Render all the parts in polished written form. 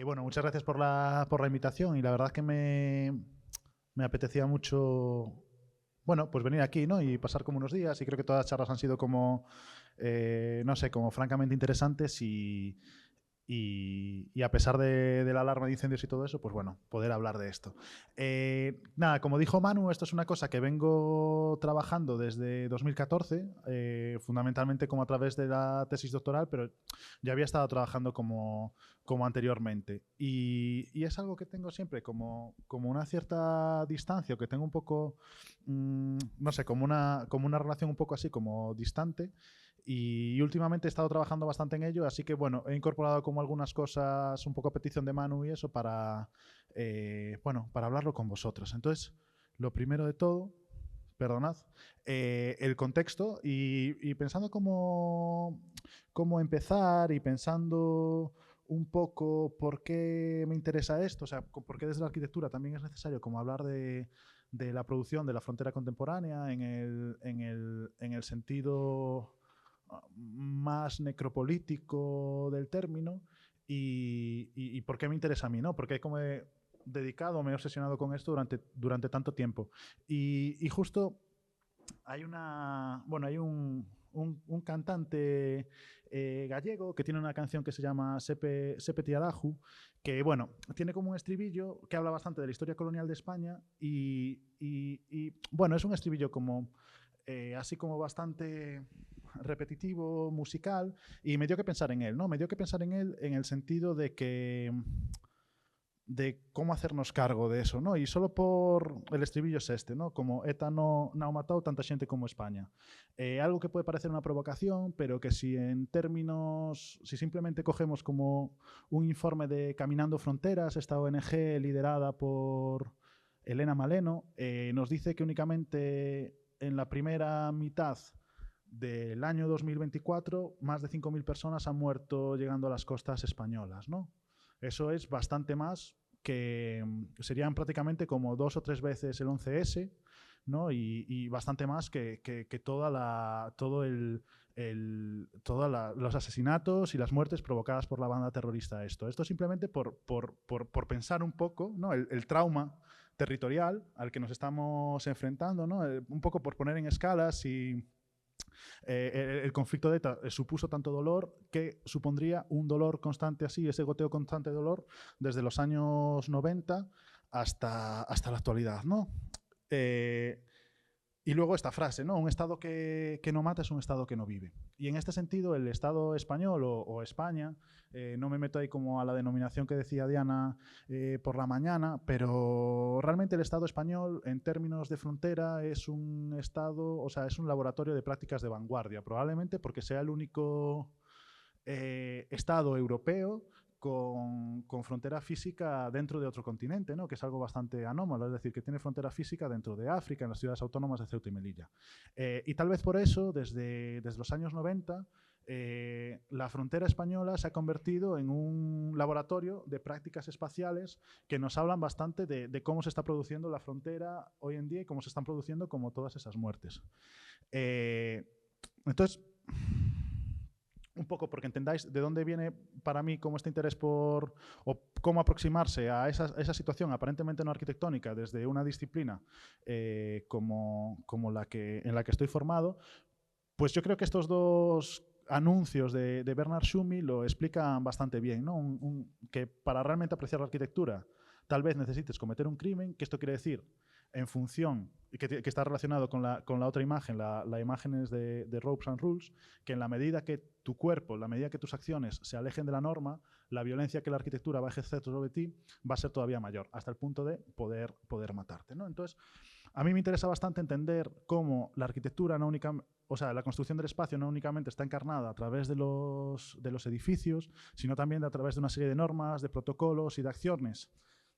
Bueno, muchas gracias por la invitación y la verdad que me apetecía mucho, bueno, pues venir aquí, ¿no? Y pasar como unos días y creo que todas las charlas han sido como, no sé, como francamente interesantes y a pesar de la alarma de incendios y todo eso, pues bueno, poder hablar de esto. Nada, como dijo Manu, esto es una cosa que vengo trabajando desde 2014, fundamentalmente como a través de la tesis doctoral, pero ya había estado trabajando como anteriormente. Y es algo que tengo siempre como una cierta distancia, o que tengo un poco, no sé, como una relación un poco así, como distante. Y últimamente he estado trabajando bastante en ello, así que bueno, he incorporado como algunas cosas un poco a petición de Manu y eso bueno, para hablarlo con vosotros. Entonces, lo primero de todo, perdonad, el contexto y pensando cómo empezar y pensando un poco por qué me interesa esto, o sea, por qué desde la arquitectura también es necesario como hablar de la producción de la frontera contemporánea en el sentido más necropolítico del término y por qué me interesa a mí, ¿no? Porque como he dedicado, me he obsesionado con esto durante tanto tiempo. Y justo hay un cantante gallego que tiene una canción que se llama Sepe Tiaraju, que bueno, tiene como un estribillo que habla bastante de la historia colonial de España bueno, es un estribillo como así como bastante repetitivo, musical, y me dio que pensar en él, ¿no? Me dio que pensar en él en el sentido de cómo hacernos cargo de eso, ¿no? Y solo por el estribillo es este, ¿no? Como ETA no ha matado tanta gente como España. Algo que puede parecer una provocación, pero que si simplemente cogemos como un informe de Caminando Fronteras, esta ONG liderada por Elena Maleno, nos dice que únicamente en la primera mitad del año 2024, más de 5.000 personas han muerto llegando a las costas españolas, ¿no? Eso es bastante más que serían prácticamente como 2 o 3 veces el 11S, ¿no? Y bastante más que todos los asesinatos y las muertes provocadas por la banda terrorista. Esto simplemente por pensar un poco, ¿no? El trauma territorial al que nos estamos enfrentando, ¿no? Un poco por poner en escalas y el conflicto de ETA supuso tanto dolor que supondría un dolor constante así, ese goteo constante de dolor, desde los años 90 hasta la actualidad, ¿no? Eh, y luego esta frase, ¿no? Un Estado que no mata es un Estado que no vive. Y en este sentido, el Estado español o España, no me meto ahí como a la denominación que decía Diana por la mañana, pero realmente el Estado español, en términos de frontera, es un Estado, o sea, es un laboratorio de prácticas de vanguardia, probablemente porque sea el único Estado europeo con frontera física dentro de otro continente, ¿no? Que es algo bastante anómalo, es decir, que tiene frontera física dentro de África, en las ciudades autónomas de Ceuta y Melilla. Y tal vez por eso, desde los años 90, la frontera española se ha convertido en un laboratorio de prácticas espaciales que nos hablan bastante de cómo se está produciendo la frontera hoy en día y cómo se están produciendo como todas esas muertes. Entonces, un poco porque entendáis de dónde viene para mí como este interés o cómo aproximarse a esa situación aparentemente no arquitectónica desde una disciplina como en la que estoy formado, pues yo creo que estos dos anuncios de Bernard Schumi lo explican bastante bien, ¿no? Que para realmente apreciar la arquitectura tal vez necesites cometer un crimen, que esto quiere decir en función, que está relacionado con la otra imagen, la imagen es de Ropes and Rules, que en la medida que tu cuerpo, en la medida que tus acciones se alejen de la norma, la violencia que la arquitectura va a ejercer sobre ti va a ser todavía mayor, hasta el punto de poder matarte, ¿no? Entonces, a mí me interesa bastante entender cómo la arquitectura no únicamente, o sea, la construcción del espacio no únicamente está encarnada a través de los edificios, sino también a través de una serie de normas, de protocolos y de acciones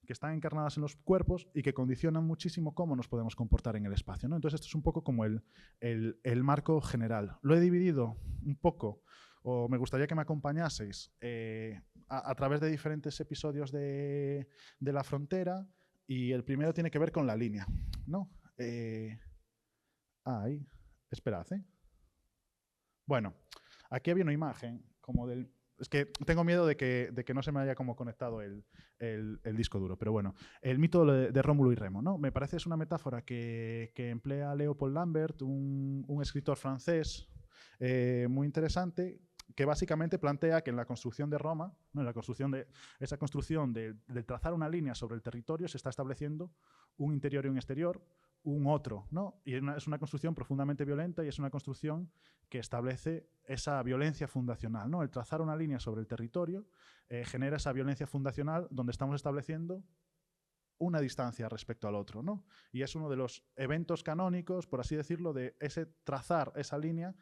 que están encarnadas en los cuerpos y que condicionan muchísimo cómo nos podemos comportar en el espacio, ¿no? Entonces, esto es un poco como el marco general. Lo he dividido un poco, o me gustaría que me acompañaseis a través de diferentes episodios de La Frontera, y el primero tiene que ver con la línea, ¿no? Ahí, esperad, ¿eh? Bueno, aquí había una imagen como del Es que tengo miedo de que no se me haya como conectado el disco duro. Pero bueno, el mito de Rómulo y Remo, ¿no? Me parece es una metáfora que emplea Leopold Lambert, un escritor francés muy interesante, que básicamente plantea que en la construcción de Roma, ¿no? En la construcción de esa construcción de trazar una línea sobre el territorio, se está estableciendo un interior y un exterior, un otro, ¿no? Y es una construcción profundamente violenta y es una construcción que establece esa violencia fundacional, ¿no? El trazar una línea sobre el territorio genera esa violencia fundacional donde estamos estableciendo una distancia respecto al otro, ¿no? Y es uno de los eventos canónicos, por así decirlo, de ese trazar esa línea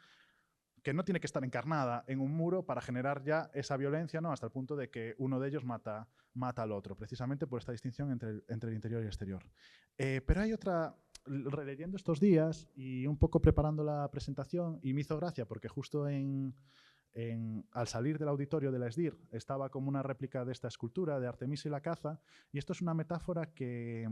que no tiene que estar encarnada en un muro para generar ya esa violencia, ¿no? Hasta el punto de que uno de ellos mata al otro, precisamente por esta distinción entre el interior y el exterior. Pero hay otra, releyendo estos días y un poco preparando la presentación, y me hizo gracia porque justo al salir del auditorio de la ESDIR estaba como una réplica de esta escultura de Artemisa y la caza, y esto es una metáfora que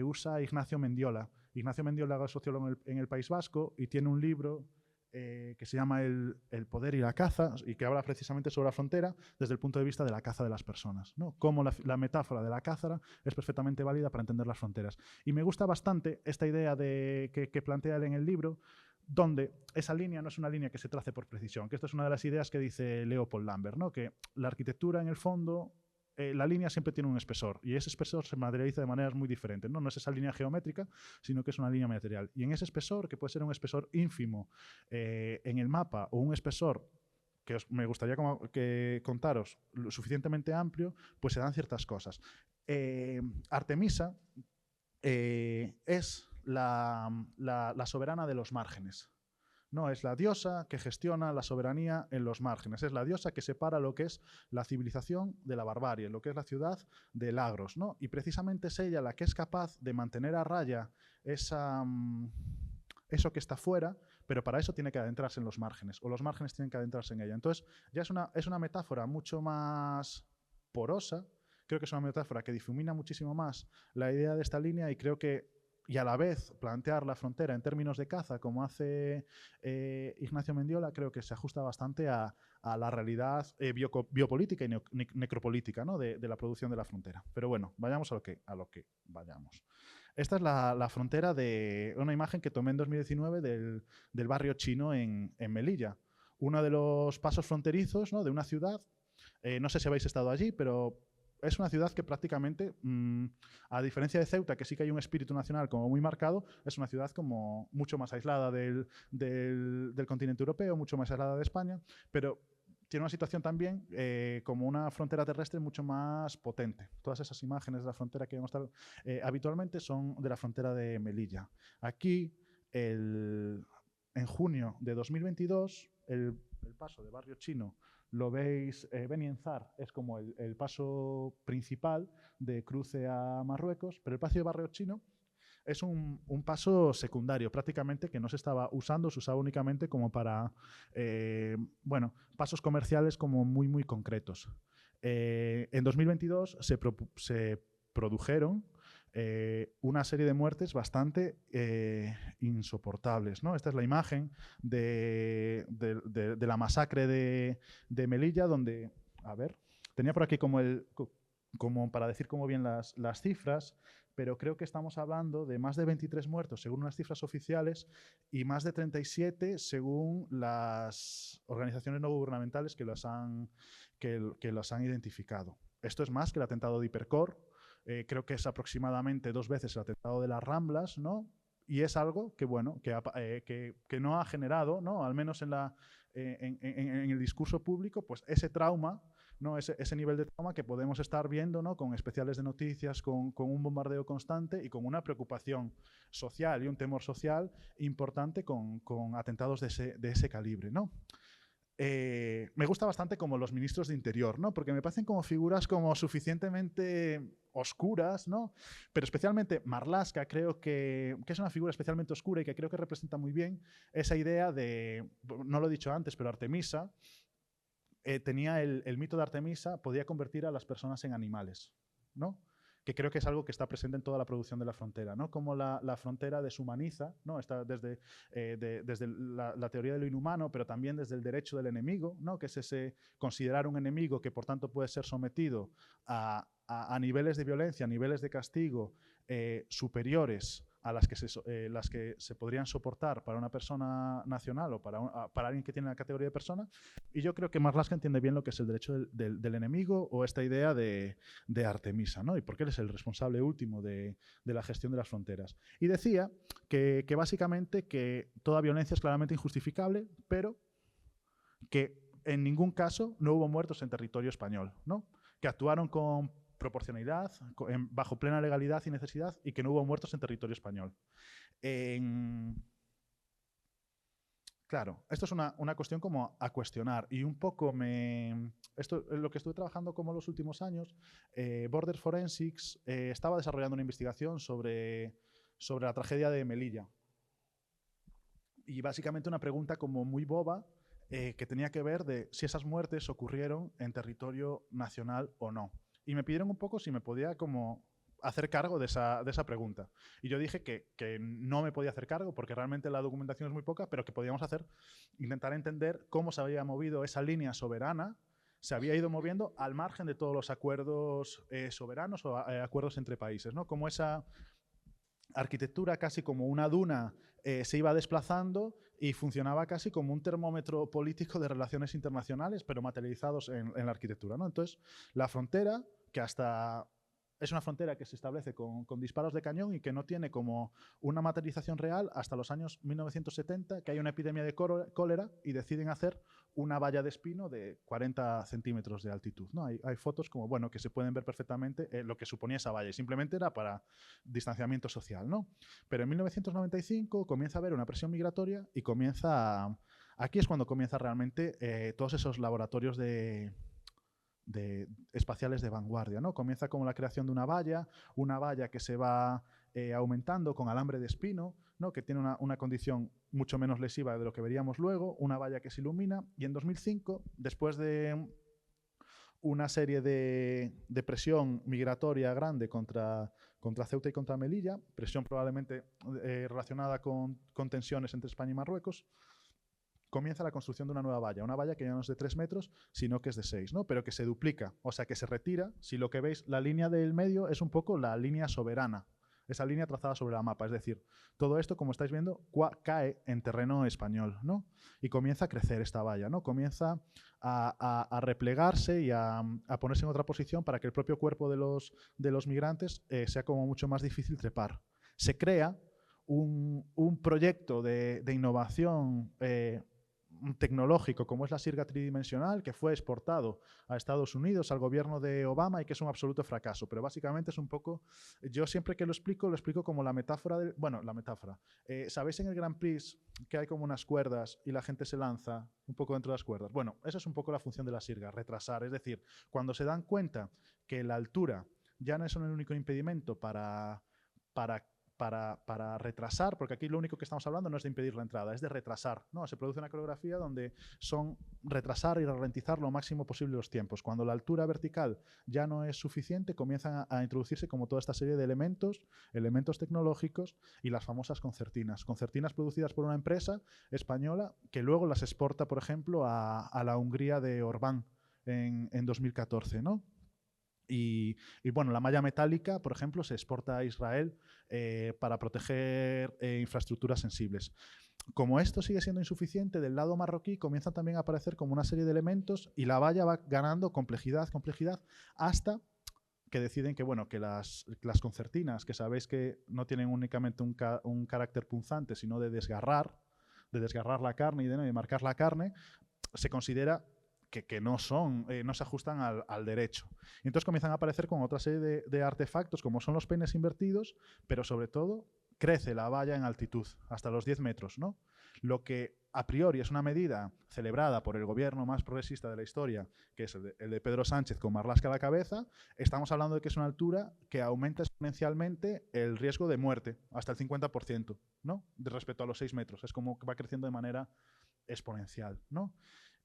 usa Ignacio Mendiola. Ignacio Mendiola es sociólogo en el País Vasco y tiene un libro que se llama el poder y la caza, y que habla precisamente sobre la frontera desde el punto de vista de la caza de las personas, ¿no? Cómo la metáfora de la caza es perfectamente válida para entender las fronteras. Y me gusta bastante esta idea que plantea él en el libro, donde esa línea no es una línea que se trace por precisión, que esto es una de las ideas que dice Leopold Lambert, ¿no? Que la arquitectura, en el fondo, la línea siempre tiene un espesor, y ese espesor se materializa de maneras muy diferentes, ¿no? No es esa línea geométrica, sino que es una línea material. Y en ese espesor, que puede ser un espesor ínfimo en el mapa, o un espesor que me gustaría que contaros lo suficientemente amplio, pues se dan ciertas cosas. Artemisa es la soberana de los márgenes. No, es la diosa que gestiona la soberanía en los márgenes. Es la diosa que separa lo que es la civilización de la barbarie, lo que es la ciudad de Lagros, ¿no? Y precisamente es ella la que es capaz de mantener a raya eso que está fuera, pero para eso tiene que adentrarse en los márgenes, o los márgenes tienen que adentrarse en ella. Entonces, ya es una metáfora mucho más porosa. Creo que es una metáfora que difumina muchísimo más la idea de esta línea, y creo que y a la vez plantear la frontera en términos de caza, como hace Ignacio Mendiola, creo que se ajusta bastante a la realidad biopolítica y necropolítica, ¿no? de la producción de la frontera. Pero bueno, vayamos a lo que vayamos. Esta es la frontera de una imagen que tomé en 2019 del barrio chino en Melilla. Uno de los pasos fronterizos, ¿no? de una ciudad. No sé si habéis estado allí, pero es una ciudad que prácticamente, a diferencia de Ceuta, que sí que hay un espíritu nacional como muy marcado, es una ciudad como mucho más aislada del continente europeo, mucho más aislada de España, pero tiene una situación también como una frontera terrestre mucho más potente. Todas esas imágenes de la frontera que vemos habitualmente son de la frontera de Melilla. Aquí, en junio de 2022, el paso de Barrio Chino lo veis, Benienzar es como el paso principal de cruce a Marruecos, pero el paso de Barrio Chino es un paso secundario, prácticamente, que no se estaba usando, se usaba únicamente como para, bueno, pasos comerciales como muy, muy concretos. En 2022 se produjeron una serie de muertes bastante insoportables, ¿no? Esta es la imagen de la masacre de Melilla, donde, a ver, tenía por aquí como para decir cómo bien las cifras, pero creo que estamos hablando de más de 23 muertos según unas cifras oficiales y más de 37 según las organizaciones no gubernamentales que los han identificado. Esto es más que el atentado de Hipercor. Creo que es aproximadamente 2 veces el atentado de las Ramblas, ¿no? Y es algo que, bueno, que no ha generado, ¿no? Al menos en el discurso público, pues ese trauma, ¿no? Ese nivel de trauma que podemos estar viendo, ¿no? Con especiales de noticias, con un bombardeo constante y con una preocupación social y un temor social importante con atentados de ese calibre, ¿no? Me gusta bastante como los ministros de Interior, ¿no? Porque me parecen como figuras como suficientemente oscuras, ¿no? Pero especialmente Marlaska creo que es una figura especialmente oscura y que creo que representa muy bien esa idea de, no lo he dicho antes, pero Artemisa tenía el mito de Artemisa, podía convertir a las personas en animales, ¿no? que creo que es algo que está presente en toda la producción de La Frontera, ¿no? Cómo la frontera deshumaniza, ¿no? Está desde la teoría de lo inhumano, pero también desde el derecho del enemigo, ¿no? Que es ese considerar un enemigo que por tanto puede ser sometido a niveles de violencia, a niveles de castigo superiores a las que se podrían soportar para una persona nacional o para alguien que tiene la categoría de persona. Y yo creo que Marlaska entiende bien lo que es el derecho del enemigo o esta idea de Artemisa, ¿no? Y porque él es el responsable último de la gestión de las fronteras. Y decía que básicamente que toda violencia es claramente injustificable, pero que en ningún caso no hubo muertos en territorio español, ¿no? Que actuaron con proporcionalidad, bajo plena legalidad y necesidad, y que no hubo muertos en territorio español. Claro, esto es una cuestión como a cuestionar y un poco esto es lo que estuve trabajando como los últimos años. Border Forensics estaba desarrollando una investigación sobre la tragedia de Melilla y básicamente una pregunta como muy boba que tenía que ver de si esas muertes ocurrieron en territorio nacional o no. Y me pidieron un poco si me podía como hacer cargo de esa pregunta. Y yo dije que no me podía hacer cargo porque realmente la documentación es muy poca, pero que podíamos intentar entender cómo se había movido esa línea soberana, se había ido moviendo al margen de todos los acuerdos soberanos o acuerdos entre países, ¿no? Como esa arquitectura casi como una duna se iba desplazando y funcionaba casi como un termómetro político de relaciones internacionales, pero materializados en la arquitectura, ¿no? Entonces, la frontera, que hasta es una frontera que se establece con disparos de cañón y que no tiene como una materialización real hasta los años 1970, que hay una epidemia de cólera y deciden hacer una valla de espino de 40 centímetros de altitud, ¿no? Hay fotos como, bueno, que se pueden ver perfectamente lo que suponía esa valla y simplemente era para distanciamiento social, ¿no? Pero en 1995 comienza a haber una presión migratoria y aquí es cuando comienza realmente todos esos laboratorios de espaciales de vanguardia, ¿no? Comienza como la creación de una valla que se va aumentando con alambre de espino, ¿no? Que tiene una condición mucho menos lesiva de lo que veríamos luego, una valla que se ilumina, y en 2005, después de una serie de presión migratoria grande contra Ceuta y contra Melilla, presión probablemente relacionada con tensiones entre España y Marruecos, comienza la construcción de una nueva valla, una valla que ya no es de 3 metros, sino que es de 6, ¿no? Pero que se duplica, o sea, que se retira. Si lo que veis, la línea del medio es un poco la línea soberana, esa línea trazada sobre la mapa. Es decir, todo esto, como estáis viendo, cae en terreno español, ¿no? Y comienza a crecer esta valla, ¿no? Comienza a replegarse y a ponerse en otra posición para que el propio cuerpo de los migrantes sea como mucho más difícil trepar. Se crea un proyecto de innovación tecnológico como es la sirga tridimensional, que fue exportado a Estados Unidos, al gobierno de Obama, y que es un absoluto fracaso. Pero básicamente es un poco, yo siempre que lo explico como la metáfora, bueno, la metáfora. ¿Sabéis en el Grand Prix que hay como unas cuerdas y la gente se lanza un poco dentro de las cuerdas? Bueno, esa es un poco la función de la sirga, retrasar. Es decir, cuando se dan cuenta que la altura ya no es el único impedimento para retrasar, porque aquí lo único que estamos hablando no es de impedir la entrada, es de retrasar, ¿no? Se produce una coreografía donde son retrasar y ralentizar lo máximo posible los tiempos. Cuando la altura vertical ya no es suficiente, comienzan a introducirse como toda esta serie de elementos tecnológicos y las famosas concertinas. Concertinas producidas por una empresa española que luego las exporta, por ejemplo, a la Hungría de Orbán en 2014, ¿no? Y bueno, la malla metálica, por ejemplo, se exporta a Israel para proteger infraestructuras sensibles. Como esto sigue siendo insuficiente, del lado marroquí comienzan también a aparecer como una serie de elementos y la valla va ganando complejidad, hasta que deciden que, bueno, que las concertinas, que sabéis que no tienen únicamente un carácter punzante, sino de desgarrar la carne y de marcar la carne, se considera que no se ajustan al derecho. Y entonces comienzan a aparecer con otra serie de artefactos, como son los peines invertidos, pero sobre todo crece la valla en altitud, hasta los 10 metros, ¿no? Lo que a priori es una medida celebrada por el gobierno más progresista de la historia, que es el de Pedro Sánchez con Marlaska a la cabeza, estamos hablando de que es una altura que aumenta exponencialmente el riesgo de muerte, hasta el 50%, ¿no? Respecto a los 6 metros. Es como que va creciendo de manera exponencial, ¿no?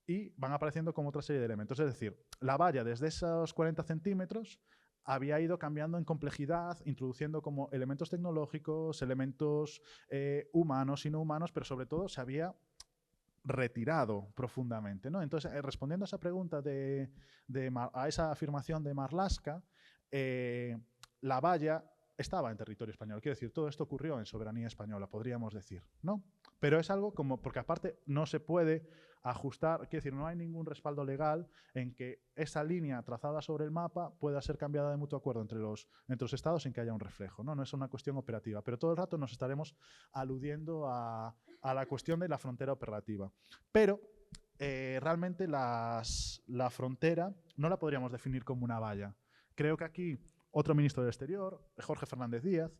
Y van apareciendo como otra serie de elementos. Es decir, la valla desde esos 40 centímetros había ido cambiando en complejidad, introduciendo como elementos tecnológicos, elementos humanos y no humanos, pero sobre todo se había retirado profundamente, ¿no? Entonces, respondiendo a esa pregunta a esa afirmación de Marlaska, la valla estaba en territorio español. Quiero decir, todo esto ocurrió en soberanía española, podríamos decir, ¿no? Pero es algo como, porque aparte no se puede ajustar, quiero decir, no hay ningún respaldo legal en que esa línea trazada sobre el mapa pueda ser cambiada de mutuo acuerdo entre los estados sin que haya un reflejo, ¿no? No es una cuestión operativa, pero todo el rato nos estaremos aludiendo a la cuestión de la frontera operativa. Pero realmente la frontera no la podríamos definir como una valla. Creo que aquí otro ministro del Exterior, Jorge Fernández Díaz,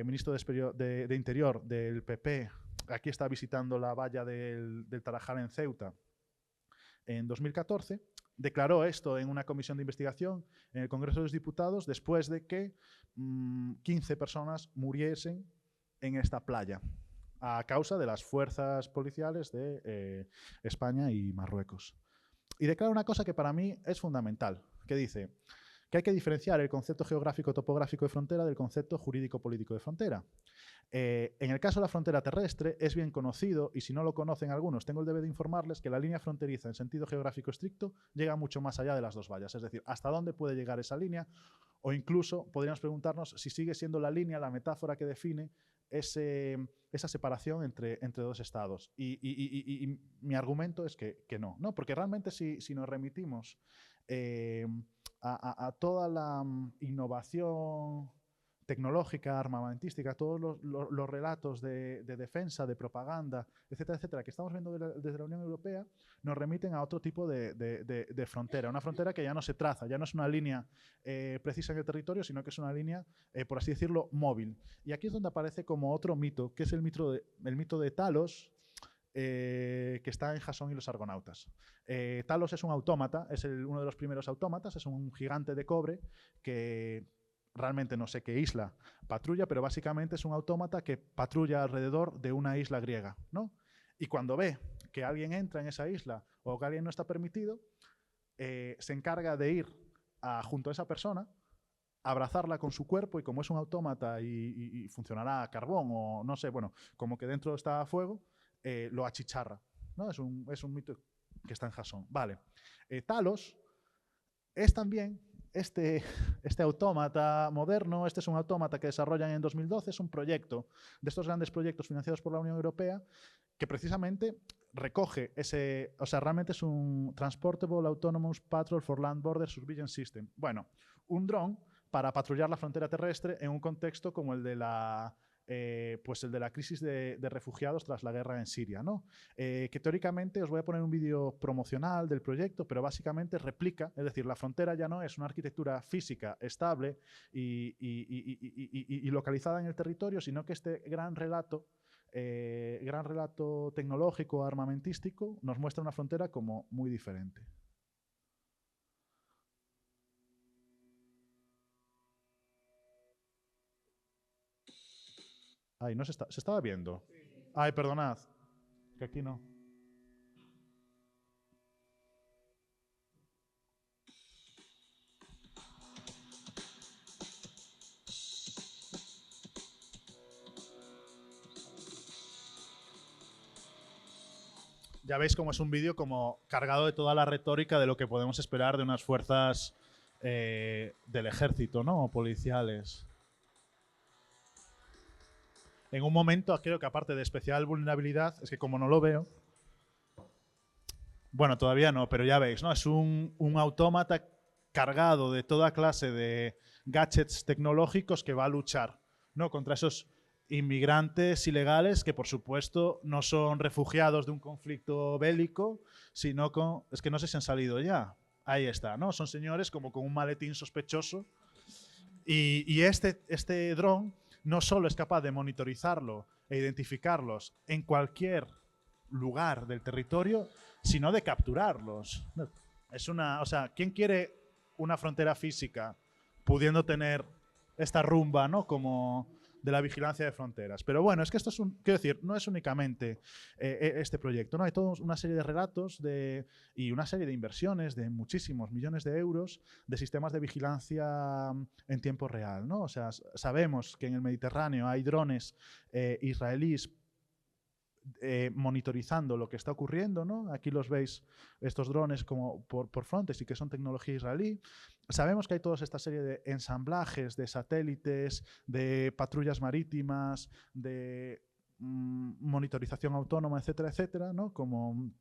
ministro de Interior del PP, aquí está visitando la valla del Tarajal en Ceuta en 2014, declaró esto en una comisión de investigación en el Congreso de los Diputados después de que 15 personas muriesen en esta playa a causa de las fuerzas policiales de España y Marruecos. Y declara una cosa que para mí es fundamental, que dice que hay que diferenciar el concepto geográfico-topográfico de frontera del concepto jurídico-político de frontera. En el caso de la frontera terrestre es bien conocido, y si no lo conocen algunos, tengo el deber de informarles que la línea fronteriza en sentido geográfico estricto llega mucho más allá de las dos vallas, es decir, hasta dónde puede llegar esa línea, o incluso podríamos preguntarnos si sigue siendo la línea, la metáfora que define esa separación entre dos estados. Y mi argumento es que no, porque realmente si nos remitimos a toda la innovación tecnológica, armamentística, todos los relatos de defensa, de propaganda, etcétera, etcétera, que estamos viendo desde la Unión Europea, nos remiten a otro tipo de frontera. Una frontera que ya no se traza, ya no es una línea precisa en el territorio, sino que es una línea, por así decirlo, móvil. Y aquí es donde aparece como otro mito, que es el mito de Talos, que está en Jasón y los Argonautas. Talos es un autómata, es uno de los primeros autómatas, es un gigante de cobre que realmente no sé qué isla patrulla, pero básicamente es un autómata que patrulla alrededor de una isla griega, ¿no? Y cuando ve que alguien entra en esa isla o que alguien no está permitido, se encarga de ir junto a esa persona, abrazarla con su cuerpo, y como es un autómata y funcionará a carbón o no sé, bueno, como que dentro está a fuego, lo achicharra, ¿no? Es un mito que está en Jasón. Vale. Talos es también este autómata moderno. Este es un autómata que desarrollan en 2012, es un proyecto de estos grandes proyectos financiados por la Unión Europea que precisamente recoge o sea, realmente es un Transportable Autonomous Patrol for Land Border Surveillance System. Bueno, un dron para patrullar la frontera terrestre en un contexto como el de la crisis de refugiados tras la guerra en Siria, ¿no? Que teóricamente, os voy a poner un vídeo promocional del proyecto, pero básicamente replica, es decir, la frontera ya no es una arquitectura física estable y localizada en el territorio, sino que este gran relato tecnológico, armamentístico, nos muestra una frontera como muy diferente. Ay, no se estaba viendo. Ay, perdonad, que aquí no. Ya veis cómo es un vídeo como cargado de toda la retórica de lo que podemos esperar de unas fuerzas del ejército, ¿no? O policiales. En un momento, creo que aparte de especial vulnerabilidad, es que como no lo veo, bueno, todavía no, pero ya veis, ¿no? Es un autómata cargado de toda clase de gadgets tecnológicos que va a luchar, ¿no? Contra esos inmigrantes ilegales que, por supuesto, no son refugiados de un conflicto bélico, sino es que no sé si han salido ya. Ahí está, ¿no? Son señores como con un maletín sospechoso. Y este dron no solo es capaz de monitorizarlo e identificarlos en cualquier lugar del territorio, sino de capturarlos. O sea, ¿quién quiere una frontera física pudiendo tener esta rumba, ¿no? Como de la vigilancia de fronteras. Pero bueno, es que esto es quiero decir, no es únicamente este proyecto, ¿no? Hay toda una serie de relatos y una serie de inversiones de muchísimos millones de euros de sistemas de vigilancia en tiempo real, ¿no? O sea, sabemos que en el Mediterráneo hay drones israelíes monitorizando lo que está ocurriendo, ¿no? Aquí los veis, estos drones como por Frontex y que son tecnología israelí. Sabemos que hay toda esta serie de ensamblajes de satélites, de patrullas marítimas, de monitorización autónoma, etcétera, etcétera, ¿no? Como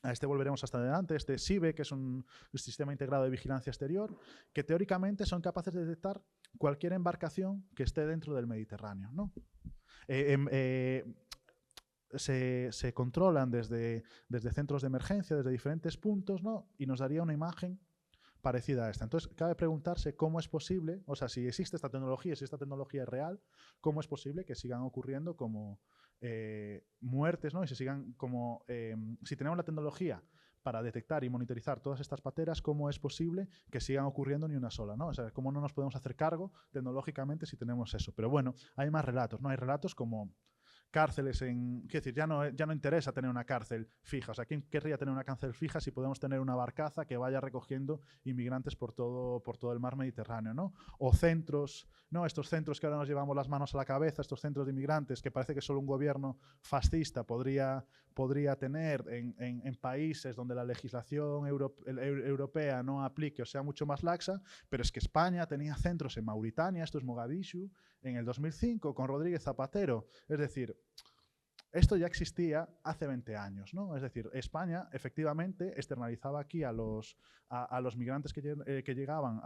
a este volveremos hasta adelante, este SIBE, que es un sistema integrado de vigilancia exterior, que teóricamente son capaces de detectar cualquier embarcación que esté dentro del Mediterráneo, ¿no? Se controlan desde centros de emergencia, desde diferentes puntos, ¿no? Y nos daría una imagen parecida a esta. Entonces, cabe preguntarse cómo es posible, o sea, si existe esta tecnología, si esta tecnología es real, cómo es posible que sigan ocurriendo como muertes, ¿no? Y se sigan como... si tenemos la tecnología para detectar y monitorizar todas estas pateras, ¿cómo es posible que sigan ocurriendo ni una sola, ¿no? O sea, ¿cómo no nos podemos hacer cargo tecnológicamente si tenemos eso? Pero bueno, hay más relatos, ¿no? Hay relatos como cárceles quiero decir, ya no interesa tener una cárcel fija. O sea, ¿quién querría tener una cárcel fija si podemos tener una barcaza que vaya recogiendo inmigrantes por todo el mar Mediterráneo, ¿no? O centros, ¿no? Estos centros que ahora nos llevamos las manos a la cabeza, estos centros de inmigrantes que parece que solo un gobierno fascista podría tener en países donde la legislación europea no aplique o sea mucho más laxa, pero es que España tenía centros en Mauritania, esto es Mogadishu, en el 2005 con Rodríguez Zapatero. Es decir, esto ya existía hace 20 años, ¿no? Es decir, España efectivamente externalizaba aquí a los migrantes que llegaban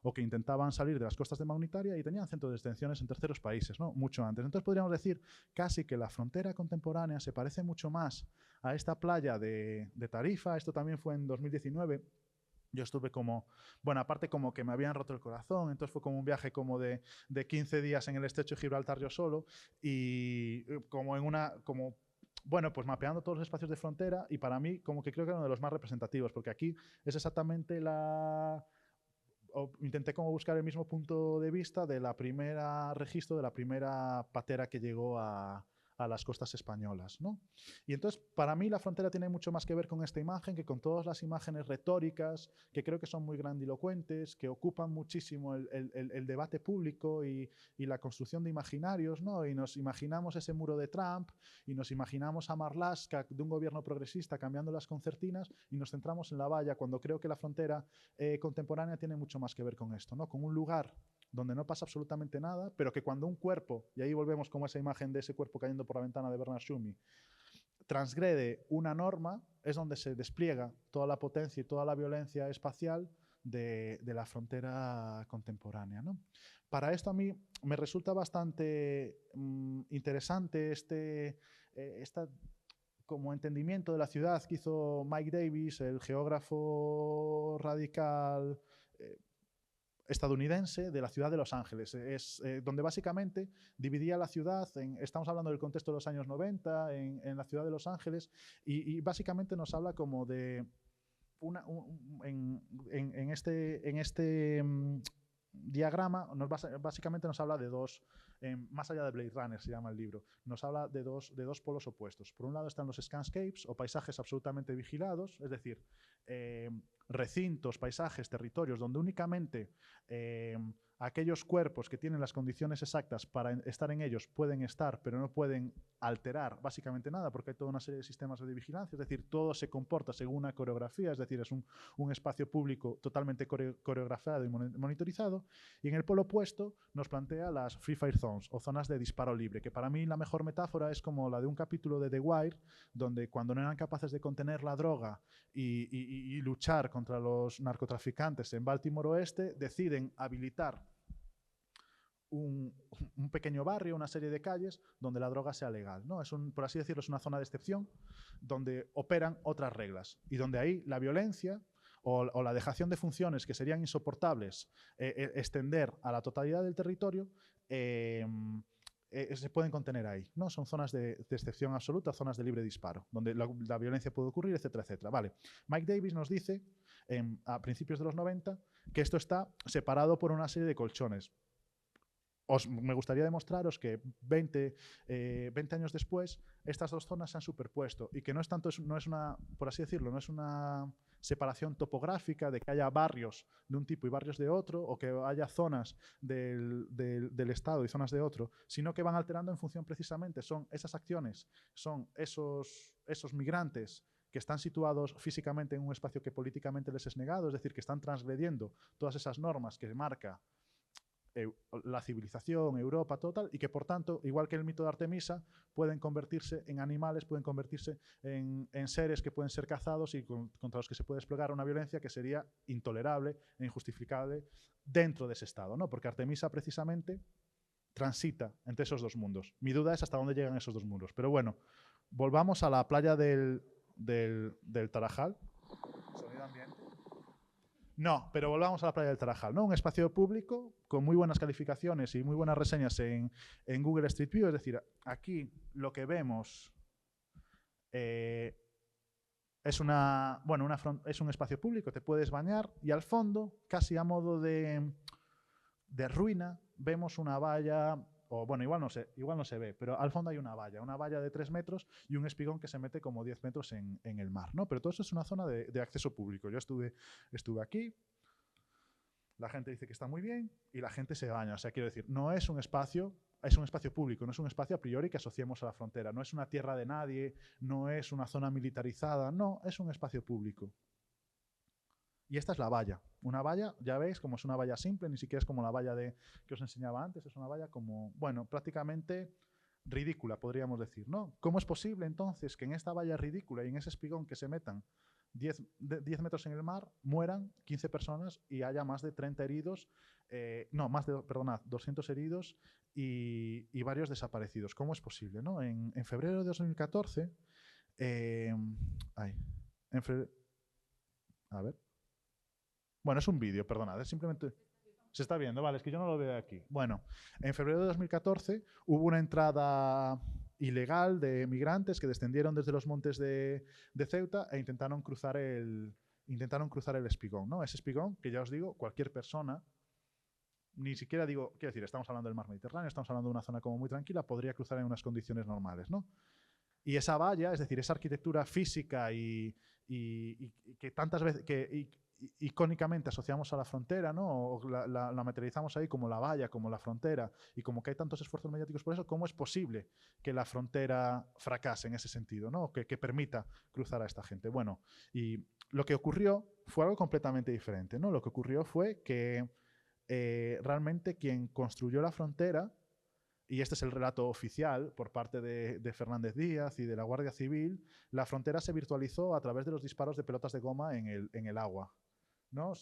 o que intentaban salir de las costas de Mauritania y tenían centros de detenciones en terceros países, ¿no? Mucho antes. Entonces podríamos decir casi que la frontera contemporánea se parece mucho más a esta playa de Tarifa. Esto también fue en 2019. Yo estuve como, bueno, aparte como que me habían roto el corazón, entonces fue como un viaje como de 15 días en el estrecho de Gibraltar yo solo y como bueno, pues mapeando todos los espacios de frontera y para mí como que creo que era uno de los más representativos, porque aquí es exactamente intenté como buscar el mismo punto de vista de la primera registro, de la primera patera que llegó a las costas españolas, ¿no? Y entonces, para mí, la frontera tiene mucho más que ver con esta imagen que con todas las imágenes retóricas, que creo que son muy grandilocuentes, que ocupan muchísimo el debate público y la construcción de imaginarios, ¿no? Y nos imaginamos ese muro de Trump y nos imaginamos a Marlaska de un gobierno progresista cambiando las concertinas y nos centramos en la valla, cuando creo que la frontera contemporánea tiene mucho más que ver con esto, ¿no? Con un lugar donde no pasa absolutamente nada, pero que cuando un cuerpo, y ahí volvemos como esa imagen de ese cuerpo cayendo por la ventana de Bernard Schumi, transgrede una norma, es donde se despliega toda la potencia y toda la violencia espacial de la frontera contemporánea, ¿no? Para esto a mí me resulta bastante interesante esta como entendimiento de la ciudad que hizo Mike Davis, el geógrafo radical estadounidense de la ciudad de Los Ángeles. Es donde básicamente dividía la ciudad, estamos hablando del contexto de los años 90, en la ciudad de Los Ángeles, y básicamente nos habla como de en este diagrama básicamente nos habla de dos, más allá de Blade Runner se llama el libro, nos habla de dos polos opuestos. Por un lado están los scanscapes o paisajes absolutamente vigilados, es decir, recintos, paisajes, territorios donde únicamente aquellos cuerpos que tienen las condiciones exactas para estar en ellos pueden estar, pero no pueden alterar básicamente nada porque hay toda una serie de sistemas de vigilancia, es decir, todo se comporta según una coreografía, es decir, es un espacio público totalmente coreografiado y monitorizado. Y en el polo opuesto nos plantea las Free Fire Zones o zonas de disparo libre, que para mí la mejor metáfora es como la de un capítulo de The Wire, donde cuando no eran capaces de contener la droga y luchar contra los narcotraficantes en Baltimore Oeste, deciden habilitar un pequeño barrio, una serie de calles donde la droga sea legal, ¿no? Por así decirlo, es una zona de excepción donde operan otras reglas y donde ahí la violencia o la dejación de funciones que serían insoportables extender a la totalidad del territorio se pueden contener ahí, ¿no? Son zonas de excepción absoluta, zonas de libre disparo, donde la violencia puede ocurrir, etcétera, etcétera. Vale. Mike Davis nos dice a principios de los 90 que esto está separado por una serie de colchones. me gustaría demostraros que 20 años después estas dos zonas se han superpuesto y que no es tanto, no es una, por así decirlo, no es una separación topográfica de que haya barrios de un tipo y barrios de otro, o que haya zonas del Estado y zonas de otro, sino que van alterando en función precisamente, son esas acciones, son esos migrantes que están situados físicamente en un espacio que políticamente les es negado, es decir, que están transgrediendo todas esas normas que marca la civilización, Europa, total, y que por tanto, igual que el mito de Artemisa, pueden convertirse en animales, pueden convertirse en seres que pueden ser cazados y contra los que se puede desplegar una violencia que sería intolerable e injustificable dentro de ese estado, ¿no? Porque Artemisa precisamente transita entre esos dos mundos. Mi duda es hasta dónde llegan esos dos mundos. Pero bueno, volvamos a la playa del Tarajal. Sonido ambiente. No, pero volvamos a la playa del Tarajal, ¿no? Un espacio público con muy buenas calificaciones y muy buenas reseñas en Google Street View. Es decir, aquí lo que vemos es es un espacio público, te puedes bañar y al fondo, casi a modo de ruina, vemos una valla, o bueno, igual no se ve, pero al fondo hay una valla de 3 metros y un espigón que se mete como 10 metros en el mar, ¿no? Pero todo eso es una zona de acceso público. Yo estuve aquí, la gente dice que está muy bien y la gente se baña. O sea, quiero decir, no es un espacio, es un espacio público, no es un espacio a priori que asociemos a la frontera, no es una tierra de nadie, no es una zona militarizada, no, es un espacio público. Y esta es la valla. Una valla, ya veis, como es una valla simple, ni siquiera es como la valla que os enseñaba antes, es una valla como, bueno, prácticamente ridícula, podríamos decir, ¿no? ¿Cómo es posible entonces que en esta valla ridícula y en ese espigón que se metan 10 metros en el mar, mueran 15 personas y haya más de 30 heridos, perdonad, 200 heridos y varios desaparecidos? ¿Cómo es posible, no? En febrero de 2014, en febrero, a ver, bueno, es un vídeo, perdonad, es simplemente... Se está viendo, vale, es que yo no lo veo aquí. Bueno, en febrero de 2014 hubo una entrada ilegal de migrantes que descendieron desde los montes de Ceuta e intentaron cruzar el espigón, ¿no? Ese espigón, que ya os digo, cualquier persona, ni siquiera digo, quiero decir, estamos hablando del mar Mediterráneo, estamos hablando de una zona como muy tranquila, podría cruzar en unas condiciones normales, ¿no? Y esa valla, es decir, esa arquitectura física y que tantas veces, icónicamente asociamos a la frontera, ¿no? O la materializamos ahí como la valla, como la frontera, y como que hay tantos esfuerzos mediáticos por eso, ¿cómo es posible que la frontera fracase en ese sentido, ¿no? Que permita cruzar a esta gente? Bueno, y lo que ocurrió fue algo completamente diferente, ¿no? Lo que ocurrió fue que realmente quien construyó la frontera, y este es el relato oficial por parte de Fernández Díaz y de la Guardia Civil, la frontera se virtualizó a través de los disparos de pelotas de goma en el agua, ¿no?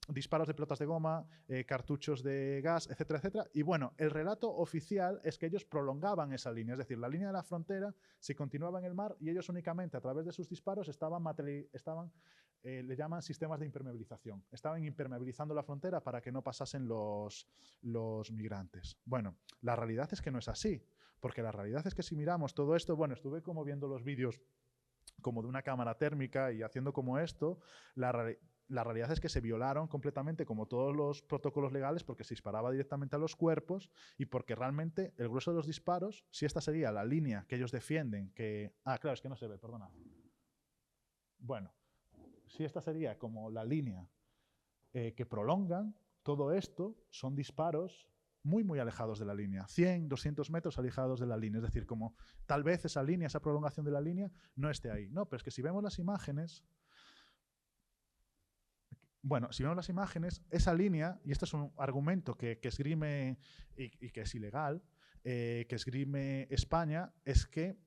Disparos de pelotas de goma, cartuchos de gas, etcétera, etcétera. Y bueno, el relato oficial es que ellos prolongaban esa línea, es decir, la línea de la frontera se continuaba en el mar y ellos únicamente a través de sus disparos le llaman sistemas de impermeabilización. Estaban impermeabilizando la frontera para que no pasasen los migrantes. Bueno, la realidad es que no es así, porque la realidad es que si miramos todo esto, bueno, estuve como viendo los vídeos como de una cámara térmica y haciendo como esto, la realidad es que se violaron completamente como todos los protocolos legales porque se disparaba directamente a los cuerpos y porque realmente el grueso de los disparos, si esta sería la línea que ellos defienden, que... Ah, claro, es que no se ve, perdona. Bueno, si esta sería como la línea que prolongan, todo esto son disparos muy, muy alejados de la línea, 100, 200 metros alejados de la línea, es decir, como tal vez esa línea, esa prolongación de la línea no esté ahí. No, pero es que si vemos las imágenes, bueno, si vemos las imágenes, esa línea, y esto es un argumento que esgrime y que es ilegal, que esgrime España, es que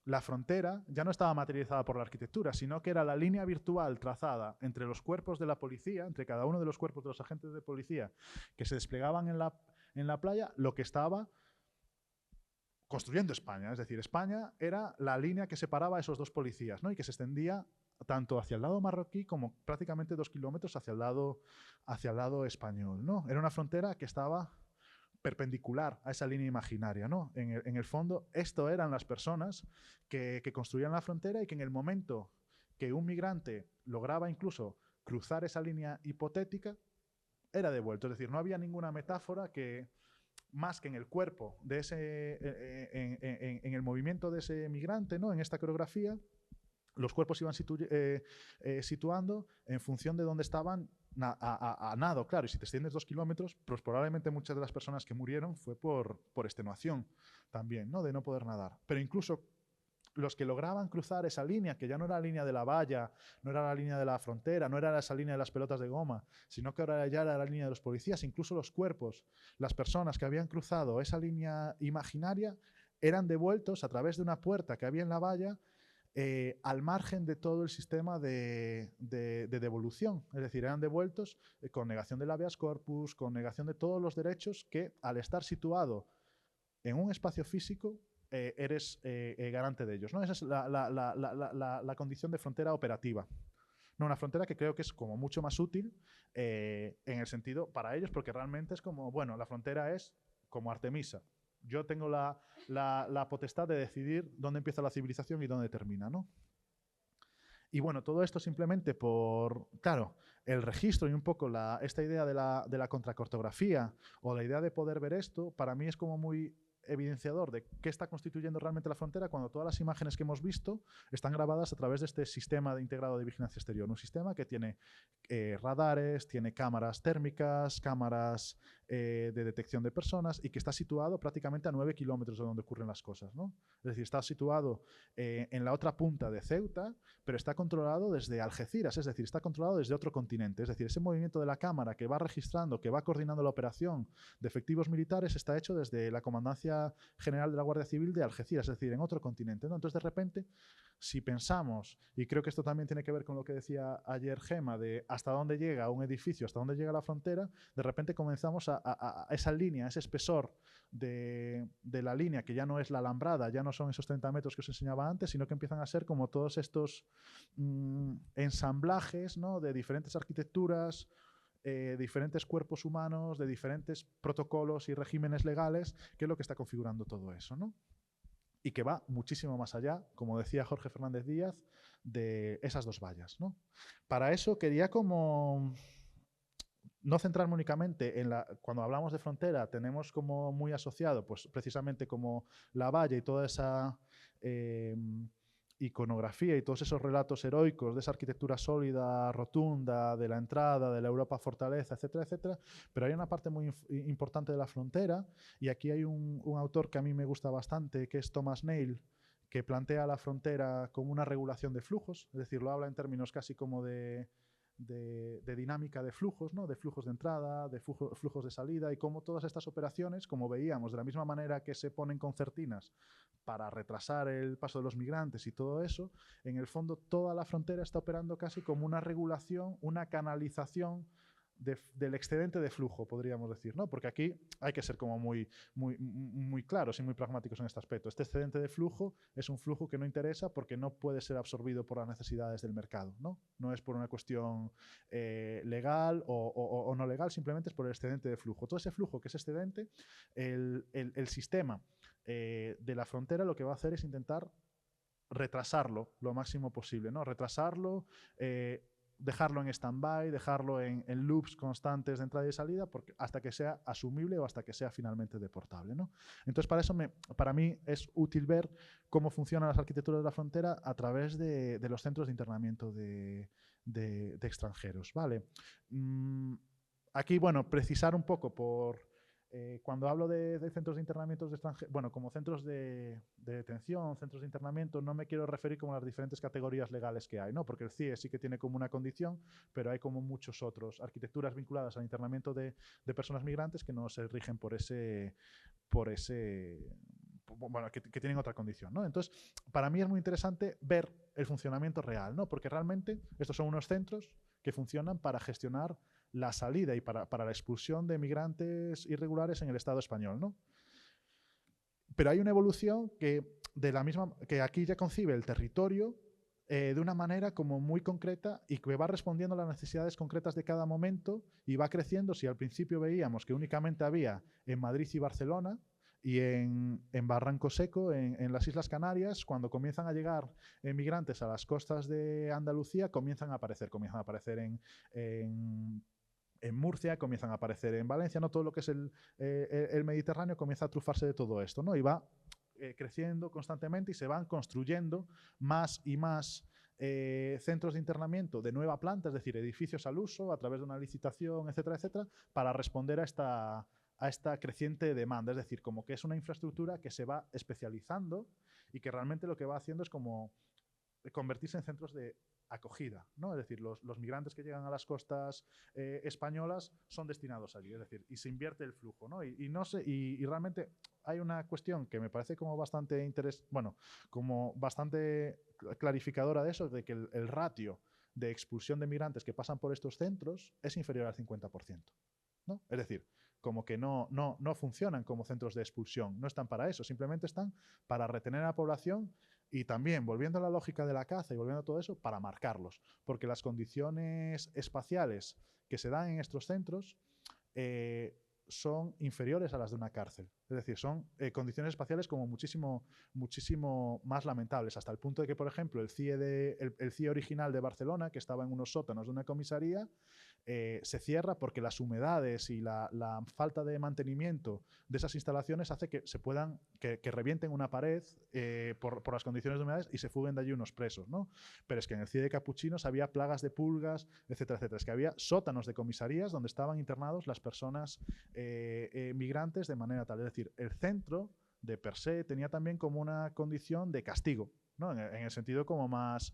la frontera ya no estaba materializada por la arquitectura, sino que era la línea virtual trazada entre los cuerpos de la policía, entre cada uno de los cuerpos de los agentes de policía que se desplegaban en la playa, lo que estaba construyendo España. Es decir, España era la línea que separaba a esos dos policías, ¿no? Y que se extendía tanto hacia el lado marroquí como prácticamente 2 kilómetros hacia el lado español, ¿no? Era una frontera que estaba perpendicular a esa línea imaginaria, ¿no? En el fondo, esto eran las personas que construían la frontera y que en el momento que un migrante lograba incluso cruzar esa línea hipotética, era devuelto. Es decir, no había ninguna metáfora que, más que en el cuerpo, de en el movimiento de ese migrante, ¿no? En esta coreografía, los cuerpos iban situando en función de dónde estaban a nado, claro. Y si te extiendes 2 kilómetros, pues probablemente muchas de las personas que murieron fue por extenuación también, ¿no? De no poder nadar. Pero incluso los que lograban cruzar esa línea, que ya no era la línea de la valla, no era la línea de la frontera, no era esa línea de las pelotas de goma, sino que ahora ya era la línea de los policías, incluso los cuerpos, las personas que habían cruzado esa línea imaginaria, eran devueltos a través de una puerta que había en la valla, al margen de todo el sistema de devolución. Es decir, eran devueltos con negación del habeas corpus, con negación de todos los derechos que, al estar situado en un espacio físico, eres garante de ellos, ¿no? Esa es la condición de frontera operativa. No, una frontera que creo que es como mucho más útil en el sentido para ellos, porque realmente es como, bueno, la frontera es como Artemisa. Yo tengo la potestad de decidir dónde empieza la civilización y dónde termina, ¿no? Y bueno, todo esto simplemente por, claro, el registro y un poco esta idea de la contracartografía o la idea de poder ver esto, para mí es como muy evidenciador de qué está constituyendo realmente la frontera cuando todas las imágenes que hemos visto están grabadas a través de este sistema de integrado de vigilancia exterior. Un sistema que tiene radares, tiene cámaras térmicas, cámaras de detección de personas y que está situado prácticamente a 9 kilómetros de donde ocurren las cosas, ¿no? Es decir, está situado en la otra punta de Ceuta, pero está controlado desde Algeciras, es decir, está controlado desde otro continente. Es decir, ese movimiento de la cámara que va registrando, que va coordinando la operación de efectivos militares está hecho desde la Comandancia General de la Guardia Civil de Algeciras, es decir, en otro continente, ¿no? Entonces, de repente, si pensamos, y creo que esto también tiene que ver con lo que decía ayer Gema, de hasta dónde llega un edificio, hasta dónde llega la frontera, de repente comenzamos a esa línea, ese espesor de la línea, que ya no es la alambrada, ya no son esos 30 metros que os enseñaba antes, sino que empiezan a ser como todos estos ensamblajes, ¿no? De diferentes arquitecturas, diferentes cuerpos humanos, de diferentes protocolos y regímenes legales, que es lo que está configurando todo eso, ¿no? Y que va muchísimo más allá, como decía Jorge Fernández Díaz, de esas dos vallas, ¿no? Para eso quería como no centrarme únicamente en cuando hablamos de frontera, tenemos como muy asociado, pues precisamente como la valla y toda esa iconografía y todos esos relatos heroicos de esa arquitectura sólida, rotunda, de la entrada, de la Europa fortaleza, etcétera, etcétera. Pero hay una parte muy importante de la frontera, y aquí hay un autor que a mí me gusta bastante, que es Thomas Nail, que plantea la frontera como una regulación de flujos, es decir, lo habla en términos casi como de dinámica de flujos, ¿no? De flujos de entrada, de flujos de salida, y cómo todas estas operaciones, como veíamos, de la misma manera que se ponen concertinas para retrasar el paso de los migrantes y todo eso, en el fondo toda la frontera está operando casi como una regulación, una canalización del excedente de flujo, podríamos decir, ¿no? Porque aquí hay que ser como muy claros y muy pragmáticos en este aspecto. Este excedente de flujo es un flujo que no interesa porque no puede ser absorbido por las necesidades del mercado, ¿no? No es por una cuestión legal o no legal, simplemente es por el excedente de flujo. Todo ese flujo que es excedente, el sistema de la frontera lo que va a hacer es intentar retrasarlo lo máximo posible, ¿no? Retrasarlo, dejarlo en stand-by, dejarlo en loops constantes de entrada y salida hasta que sea asumible o hasta que sea finalmente deportable, ¿no? Entonces, para mí es útil ver cómo funcionan las arquitecturas de la frontera a través de los centros de internamiento de extranjeros, ¿vale? Aquí, bueno, precisar un poco cuando hablo de centros de internamiento de extranjeros, bueno, como centros de detención, centros de internamiento, no me quiero referir como a las diferentes categorías legales que hay, ¿no? Porque el CIE sí que tiene como una condición, pero hay como muchos otros, arquitecturas vinculadas al internamiento de personas migrantes que no se rigen bueno, que tienen otra condición, ¿no? Entonces, para mí es muy interesante ver el funcionamiento real, ¿no? Porque realmente estos son unos centros que funcionan para gestionar la salida y para la expulsión de migrantes irregulares en el Estado español, ¿no? Pero hay una evolución que aquí ya concibe el territorio de una manera como muy concreta y que va respondiendo a las necesidades concretas de cada momento y va creciendo. Si al principio veíamos que únicamente había en Madrid y Barcelona y en Barranco Seco, en las Islas Canarias, cuando comienzan a llegar migrantes a las costas de Andalucía, comienzan a aparecer en Murcia, comienzan a aparecer en Valencia, ¿no? Todo lo que es el Mediterráneo comienza a trufarse de todo esto, ¿no? Y va creciendo constantemente y se van construyendo más y más centros de internamiento de nueva planta, es decir, edificios al uso a través de una licitación, etcétera, etcétera, para responder a esta creciente demanda. Es decir, como que es una infraestructura que se va especializando y que realmente lo que va haciendo es como convertirse en centros de acogida, ¿no? Es decir, los migrantes que llegan a las costas españolas son destinados allí, es decir, y se invierte el flujo, ¿no? No sé, y realmente hay una cuestión que me parece como bastante bueno, como bastante clarificadora de eso, de que el ratio de expulsión de migrantes que pasan por estos centros es inferior al 50%, ¿no? Es decir, como que no funcionan como centros de expulsión, no están para eso, simplemente están para retener a la población y también, volviendo a la lógica de la caza y volviendo a todo eso, para marcarlos, porque las condiciones espaciales que se dan en estos centros son inferiores a las de una cárcel. Es decir, son condiciones espaciales como muchísimo más lamentables, hasta el punto de que, por ejemplo, el CIE original de Barcelona, que estaba en unos sótanos de una comisaría, se cierra porque las humedades y la falta de mantenimiento de esas instalaciones hace que se puedan, que revienten una pared por las condiciones de humedades y se fuguen de allí unos presos, ¿no? Pero es que en el CIE de Capuchinos había plagas de pulgas, etcétera, etcétera. Es que había sótanos de comisarías donde estaban internados las personas migrantes de manera tal. Es decir, el centro de per se tenía también como una condición de castigo, ¿no? En el sentido como más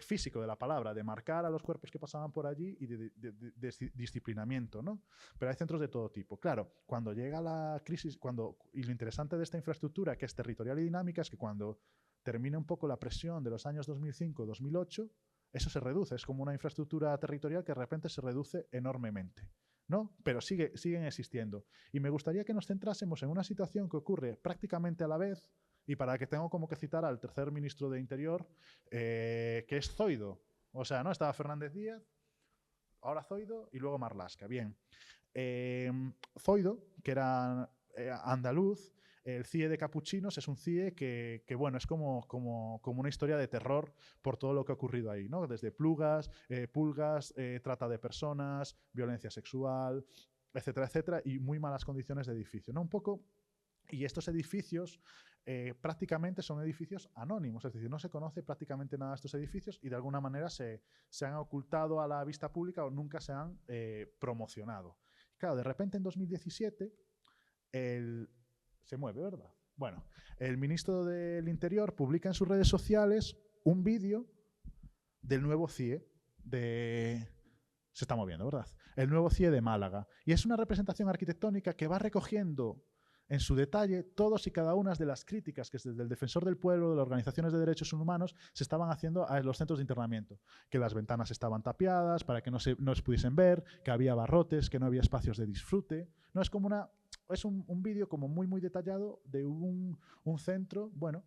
físico de la palabra, de marcar a los cuerpos que pasaban por allí y de disciplinamiento, ¿no? Pero hay centros de todo tipo. Claro, cuando llega la crisis, y lo interesante de esta infraestructura, que es territorial y dinámica, es que cuando termina un poco la presión de los años 2005-2008, eso se reduce. Es como una infraestructura territorial que de repente se reduce enormemente, ¿no? Pero siguen existiendo. Y me gustaría que nos centrásemos en una situación que ocurre prácticamente a la vez, y para que tengo como que citar al tercer ministro de Interior, que es Zoido. O sea, ¿no? Estaba Fernández Díaz, ahora Zoido y luego Marlaska. Bien. Zoido, que era andaluz, el CIE de Capuchinos es un CIE que bueno, es como una historia de terror por todo lo que ha ocurrido ahí, ¿no? Desde pulgas, trata de personas, violencia sexual, etcétera, etcétera, y muy malas condiciones de edificio, ¿no? Un poco. Y estos edificios prácticamente son edificios anónimos, es decir, no se conoce prácticamente nada de estos edificios y de alguna manera se han ocultado a la vista pública o nunca se han promocionado. Claro, de repente en 2017 se mueve, ¿verdad? Bueno, el ministro del Interior publica en sus redes sociales un vídeo del nuevo CIE se está moviendo, ¿verdad? El nuevo CIE de Málaga. Y es una representación arquitectónica que va recogiendo en su detalle todas y cada una de las críticas que desde el Defensor del Pueblo, de las organizaciones de derechos humanos, se estaban haciendo a los centros de internamiento. Que las ventanas estaban tapiadas para que no se pudiesen ver, que había barrotes, que no había espacios de disfrute. No, es como un vídeo como muy detallado de un centro, bueno,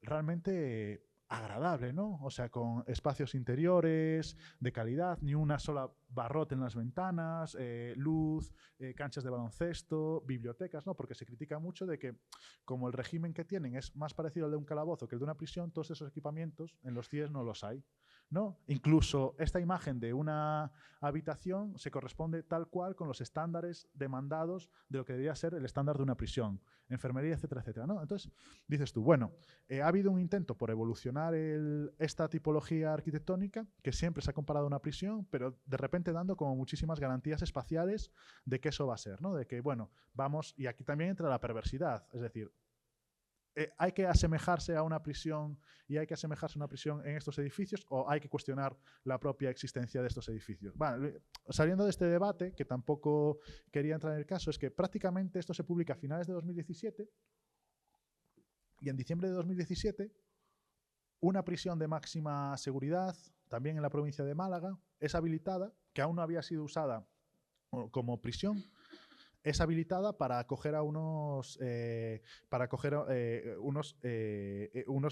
realmente agradable, ¿no? O sea, con espacios interiores de calidad, ni una sola barrote en las ventanas, luz, canchas de baloncesto, bibliotecas, ¿no? Porque se critica mucho de que como el régimen que tienen es más parecido al de un calabozo que el de una prisión, todos esos equipamientos en los CIEs no los hay, ¿no? Incluso esta imagen de una habitación se corresponde tal cual con los estándares demandados de lo que debería ser el estándar de una prisión, enfermería, etcétera, etcétera, ¿no? Entonces, dices tú, bueno, ha habido un intento por evolucionar esta tipología arquitectónica que siempre se ha comparado a una prisión, pero de repente dando como muchísimas garantías espaciales de que eso va a ser, ¿no? De que, bueno, vamos, y aquí también entra la perversidad, es decir, ¿hay que asemejarse a una prisión y hay que asemejarse a una prisión en estos edificios o hay que cuestionar la propia existencia de estos edificios? Bueno, saliendo de este debate, que tampoco quería entrar en el caso, es que prácticamente esto se publica a finales de 2017 y en diciembre de 2017 una prisión de máxima seguridad, también en la provincia de Málaga, es habilitada, que aún no había sido usada como prisión, es habilitada para acoger a unos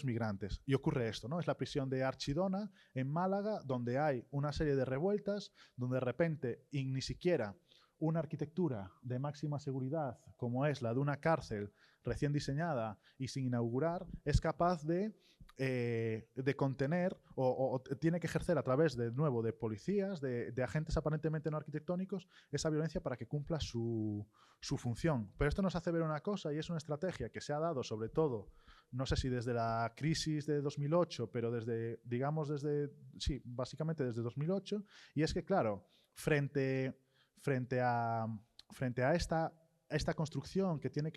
migrantes. Y ocurre esto, ¿no? Es la prisión de Archidona, en Málaga, donde hay una serie de revueltas, donde de repente, y ni siquiera una arquitectura de máxima seguridad, como es la de una cárcel recién diseñada y sin inaugurar, es capaz de de contener o tiene que ejercer a través, de nuevo, de policías, de agentes aparentemente no arquitectónicos, esa violencia para que cumpla su función. Pero esto nos hace ver una cosa, y es una estrategia que se ha dado sobre todo, no sé si desde la crisis de 2008, pero desde, digamos, sí, básicamente desde 2008, y es que, claro, frente a esta construcción que tiene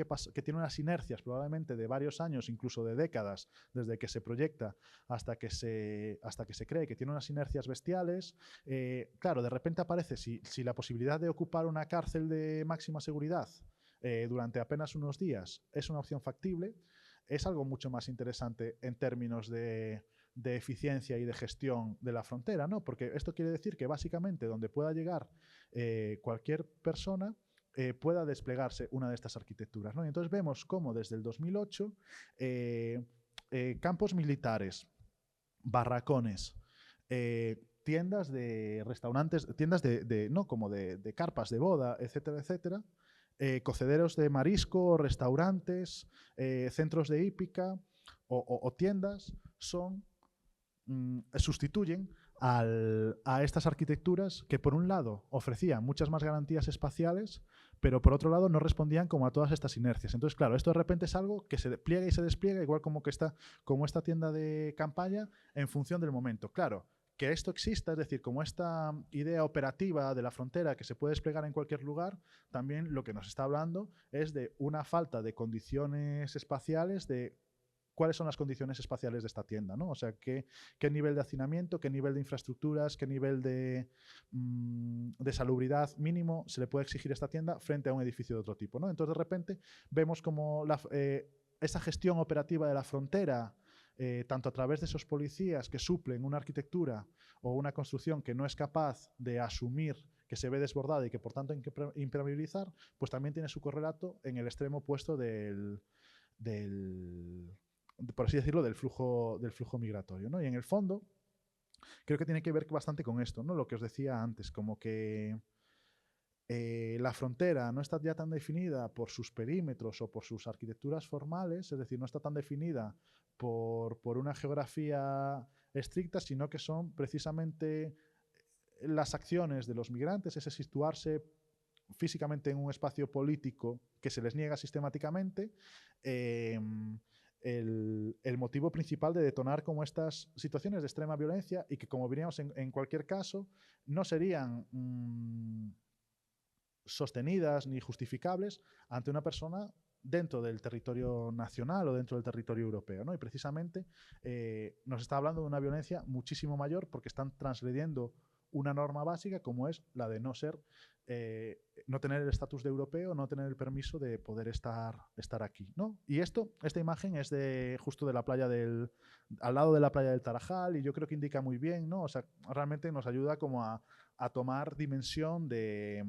unas inercias probablemente de varios años, incluso de décadas, desde que se proyecta hasta que se cree, que tiene unas inercias bestiales, claro, de repente aparece, si la posibilidad de ocupar una cárcel de máxima seguridad durante apenas unos días es una opción factible, es algo mucho más interesante en términos de eficiencia y de gestión de la frontera, ¿no? Porque esto quiere decir que básicamente donde pueda llegar cualquier persona pueda desplegarse una de estas arquitecturas, ¿no? Y entonces vemos cómo desde el 2008 campos militares, barracones, tiendas de restaurantes, tiendas no, como de carpas de boda, etcétera, etcétera, cocederos de marisco, restaurantes, centros de hípica o tiendas sustituyen a estas arquitecturas que, por un lado, ofrecían muchas más garantías espaciales, pero por otro lado no respondían como a todas estas inercias. Entonces, claro, esto de repente es algo que se pliega y se despliega, igual como esta tienda de campaña, en función del momento. Claro, que esto exista, es decir, como esta idea operativa de la frontera que se puede desplegar en cualquier lugar, también lo que nos está hablando es de una falta de condiciones espaciales, de cuáles son las condiciones espaciales de esta tienda, ¿no? O sea, qué nivel de hacinamiento, qué nivel de infraestructuras, qué nivel de salubridad mínimo se le puede exigir a esta tienda frente a un edificio de otro tipo, ¿no? Entonces, de repente, vemos como esa gestión operativa de la frontera, tanto a través de esos policías que suplen una arquitectura o una construcción que no es capaz de asumir, que se ve desbordada y que por tanto hay que impermeabilizar, pues también tiene su correlato en el extremo opuesto por así decirlo, del flujo migratorio, ¿no? Y en el fondo, creo que tiene que ver bastante con esto, ¿no? Lo que os decía antes, como que la frontera no está ya tan definida por sus perímetros o por sus arquitecturas formales, es decir, no está tan definida por una geografía estricta, sino que son precisamente las acciones de los migrantes, ese situarse físicamente en un espacio político que se les niega sistemáticamente, el motivo principal de detonar como estas situaciones de extrema violencia y que, como veríamos en cualquier caso, no serían sostenidas ni justificables ante una persona dentro del territorio nacional o dentro del territorio europeo, ¿no? Y precisamente nos está hablando de una violencia muchísimo mayor porque están transgrediendo una norma básica como es la de no tener el estatus de europeo, no tener el permiso de poder estar aquí, ¿no? Y esta imagen es justo de la playa al lado de la playa del Tarajal, y yo creo que indica muy bien, ¿no? O sea, realmente nos ayuda como a tomar dimensión de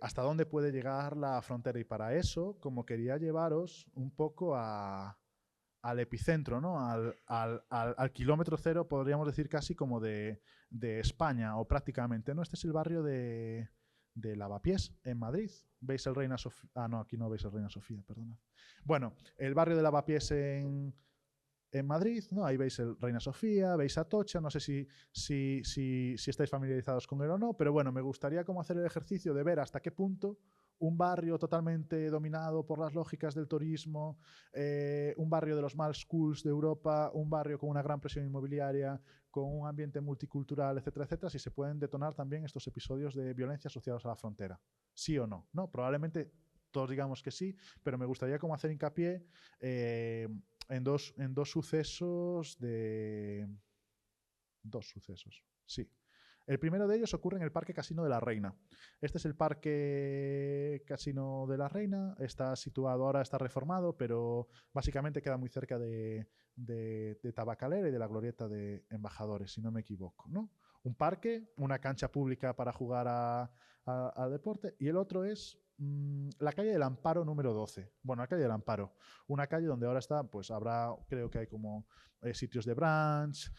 hasta dónde puede llegar la frontera. Y para eso, como quería llevaros un poco al epicentro, ¿no? Al kilómetro cero, podríamos decir casi como de España, o prácticamente, ¿no? Este es el barrio de Lavapiés, en Madrid. ¿Veis el Reina Sofía? Ah, no, aquí no veis el Reina Sofía, perdona. Bueno, el barrio de Lavapiés en Madrid, ¿no? Ahí veis el Reina Sofía, veis Atocha, no sé si estáis familiarizados con él o no, pero bueno, me gustaría como hacer el ejercicio de ver hasta qué punto un barrio totalmente dominado por las lógicas del turismo, un barrio de los mal schools de Europa, un barrio con una gran presión inmobiliaria, con un ambiente multicultural, etcétera, etcétera, si se pueden detonar también estos episodios de violencia asociados a la frontera. ¿Sí o no? ¿No? Probablemente todos digamos que sí, pero me gustaría como hacer hincapié en dos sucesos sí. El primero de ellos ocurre en el Parque Casino de la Reina. Este es el Parque Casino de la Reina. Está situado, ahora está reformado, pero básicamente queda muy cerca de Tabacalera y de la Glorieta de Embajadores, si no me equivoco, ¿no? Un parque, una cancha pública para jugar a deporte, y el otro es la calle del Amparo número 12. Bueno, la calle del Amparo, una calle donde ahora está, pues habrá, creo que hay como sitios de brunch,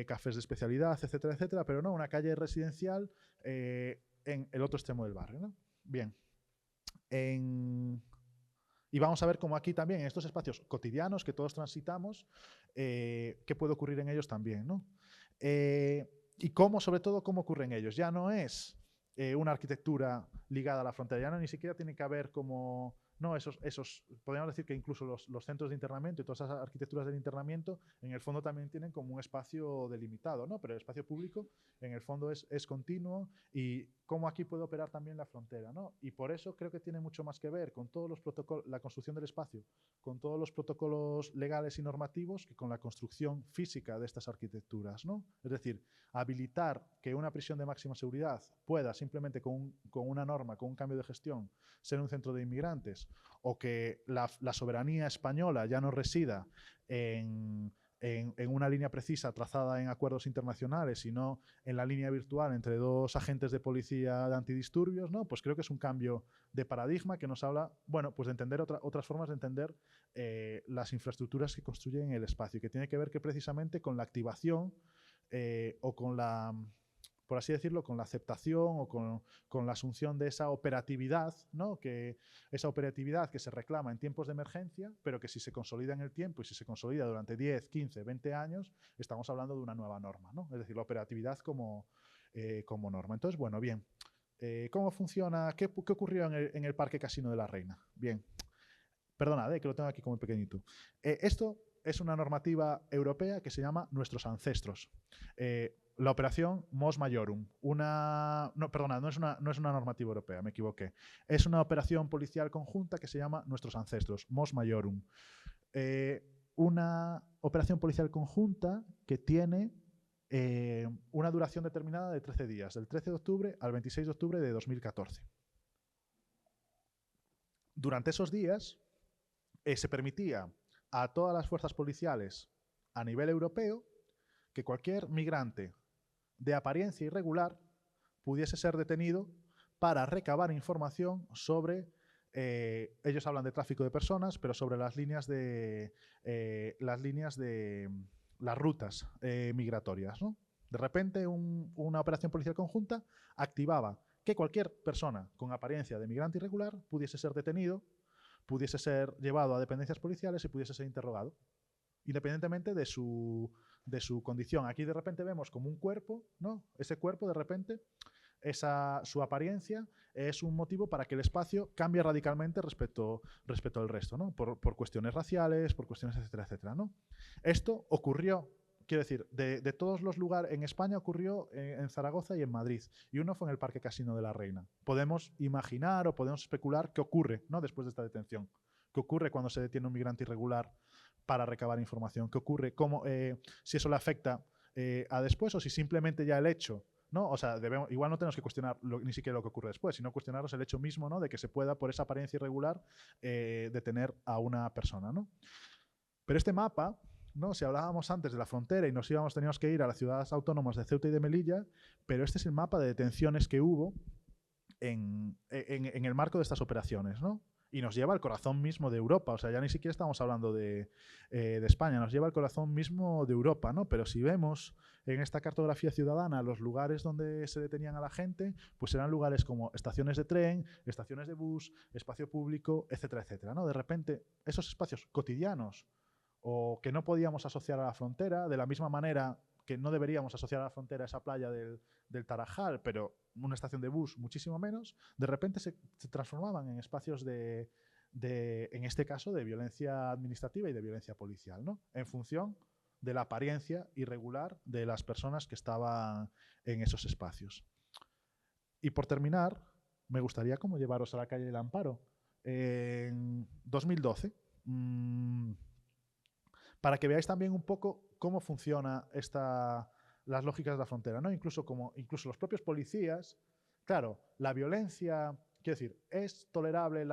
cafés de especialidad, etcétera, etcétera, pero no, una calle residencial en el otro extremo del barrio, ¿no? Bien. Y vamos a ver cómo aquí también, en estos espacios cotidianos que todos transitamos, qué puede ocurrir en ellos también, ¿no? Y cómo, sobre todo, cómo ocurre en ellos. Ya no es una arquitectura ligada a la frontera, ya no ni siquiera tiene que haber como... No, podríamos decir que incluso los centros de internamiento y todas esas arquitecturas del internamiento, en el fondo también tienen como un espacio delimitado, ¿no? Pero el espacio público, en el fondo, es continuo y cómo aquí puede operar también la frontera, ¿no? Y por eso creo que tiene mucho más que ver con todos los protocolos, la construcción del espacio, con todos los protocolos legales y normativos que con la construcción física de estas arquitecturas, ¿no? Es decir, habilitar que una prisión de máxima seguridad pueda simplemente con una norma, con un cambio de gestión, ser un centro de inmigrantes, o que la soberanía española ya no resida en una línea precisa trazada en acuerdos internacionales, sino en la línea virtual entre dos agentes de policía de antidisturbios, ¿no? Pues creo que es un cambio de paradigma que nos habla, bueno, pues de entender otras formas de entender las infraestructuras que construyen el espacio, y que tiene que ver que precisamente con la activación o con la, por así decirlo, con la aceptación o con la asunción de esa operatividad, ¿no? Esa operatividad que se reclama en tiempos de emergencia, pero que si se consolida en el tiempo y si se consolida durante 10, 15, 20 años, estamos hablando de una nueva norma, ¿no? Es decir, la operatividad como norma. Entonces, bueno, bien. ¿Cómo funciona? ¿Qué ocurrió en el Parque Casino de la Reina? Bien. Perdonad, que lo tengo aquí como pequeñito. Esto es una normativa europea que se llama Nuestros Ancestros. La operación Mos Maiorum. No, perdona, no es una normativa europea, me equivoqué. Es una operación policial conjunta que se llama Nuestros Ancestros, Mos Maiorum. Una operación policial conjunta que tiene una duración determinada de 13 días, del 13 de octubre al 26 de octubre de 2014. Durante esos días se permitía a todas las fuerzas policiales a nivel europeo que cualquier migrante de apariencia irregular pudiese ser detenido para recabar información sobre, ellos hablan de tráfico de personas, pero sobre las las rutas migratorias, ¿no? De repente una operación policial conjunta activaba que cualquier persona con apariencia de migrante irregular pudiese ser detenido, pudiese ser llevado a dependencias policiales y pudiese ser interrogado, independientemente de su condición. Aquí de repente vemos como un cuerpo, ¿no? Ese cuerpo de repente, su apariencia es un motivo para que el espacio cambie radicalmente respecto al resto, ¿no? Por cuestiones raciales, por cuestiones, etcétera, etcétera, ¿no? Esto ocurrió, quiero decir, de todos los lugares, en España ocurrió en Zaragoza y en Madrid, y uno fue en el Parque Casino de la Reina. Podemos imaginar o podemos especular qué ocurre, ¿no? Después de esta detención. ¿Qué ocurre cuando se detiene un migrante irregular para recabar información? ¿Qué ocurre? Si eso le afecta a después, o si simplemente ya el hecho, ¿no? O sea, igual no tenemos que cuestionar ni siquiera lo que ocurre después, sino cuestionarnos el hecho mismo, ¿no? De que se pueda, por esa apariencia irregular, detener a una persona, ¿no? Pero este mapa, ¿no? Si hablábamos antes de la frontera y teníamos que ir a las ciudades autónomas de Ceuta y de Melilla, pero este es el mapa de detenciones que hubo en el marco de estas operaciones, ¿no? Y nos lleva al corazón mismo de Europa. O sea, ya ni siquiera estamos hablando de España, nos lleva al corazón mismo de Europa, ¿no? Pero si vemos en esta cartografía ciudadana los lugares donde se detenían a la gente, pues eran lugares como estaciones de tren, estaciones de bus, espacio público, etcétera, etcétera, ¿no? De repente, esos espacios cotidianos o que no podíamos asociar a la frontera, de la misma manera que no deberíamos asociar a la frontera esa playa del Tarajal, pero una estación de bus muchísimo menos, de repente se transformaban en espacios en este caso, de violencia administrativa y de violencia policial, ¿no? En función de la apariencia irregular de las personas que estaban en esos espacios. Y por terminar, me gustaría como llevaros a la calle del Amparo. En 2012, para que veáis también un poco cómo funciona las lógicas de la frontera, ¿no? Incluso los propios policías, claro, la violencia, quiero decir, ¿es tolerable